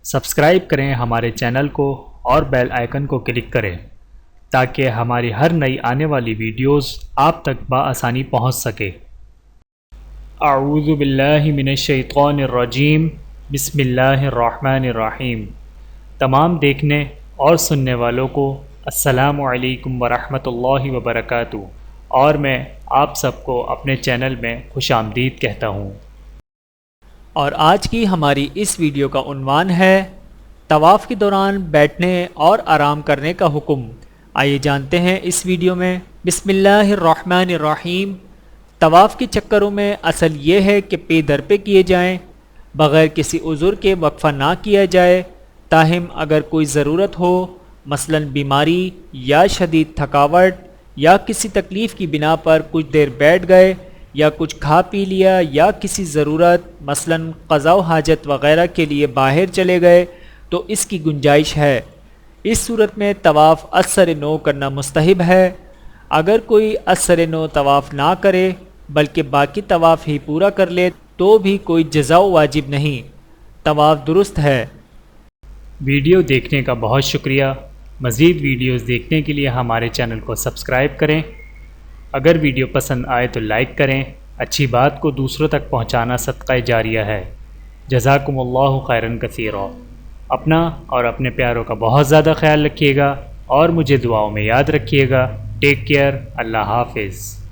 Subscribe کریں ہمارے channel کو اور بیل آئیکن کو کلک کریں تاکہ ہماری ہر نئی آنے والی ویڈیوز آپ تک بآسانی پہنچ سکے۔ اعوذ باللہ من الشیطان الرجیم، بسم اللہ الرحمن الرحیم۔ تمام دیکھنے اور سننے والوں کو السلام علیکم ورحمۃ اللہ وبرکاتہ، اور میں آپ سب کو اپنے چینل میں خوش آمدید کہتا ہوں۔ اور آج کی ہماری اس ویڈیو کا عنوان ہے طواف کے دوران بیٹھنے اور آرام کرنے کا حکم۔ آئیے جانتے ہیں اس ویڈیو میں۔ بسم اللہ الرحمن الرحیم۔ طواف کے چکروں میں اصل یہ ہے کہ پے در پہ کیے جائیں، بغیر کسی عذر کے وقفہ نہ کیا جائے، تاہم اگر کوئی ضرورت ہو، مثلا بیماری یا شدید تھکاوٹ یا کسی تکلیف کی بنا پر کچھ دیر بیٹھ گئے یا کچھ کھا پی لیا یا کسی ضرورت مثلا قضاء و حاجت وغیرہ کے لیے باہر چلے گئے تو اس کی گنجائش ہے۔ اس صورت میں طواف اثر نو کرنا مستحب ہے۔ اگر کوئی اثر نو طواف نہ کرے بلکہ باقی طواف ہی پورا کر لے تو بھی کوئی جزا واجب نہیں، طواف درست ہے۔ ویڈیو دیکھنے کا بہت شکریہ۔ مزید ویڈیوز دیکھنے کے لیے ہمارے چینل کو سبسکرائب کریں۔ اگر ویڈیو پسند آئے تو لائک کریں۔ اچھی بات کو دوسروں تک پہنچانا صدقہ جاریہ ہے۔ جزاکم اللہ خیرا کثیرا۔ اپنا اور اپنے پیاروں کا بہت زیادہ خیال رکھیے گا اور مجھے دعاؤں میں یاد رکھیے گا۔ Take care. اللہ حافظ۔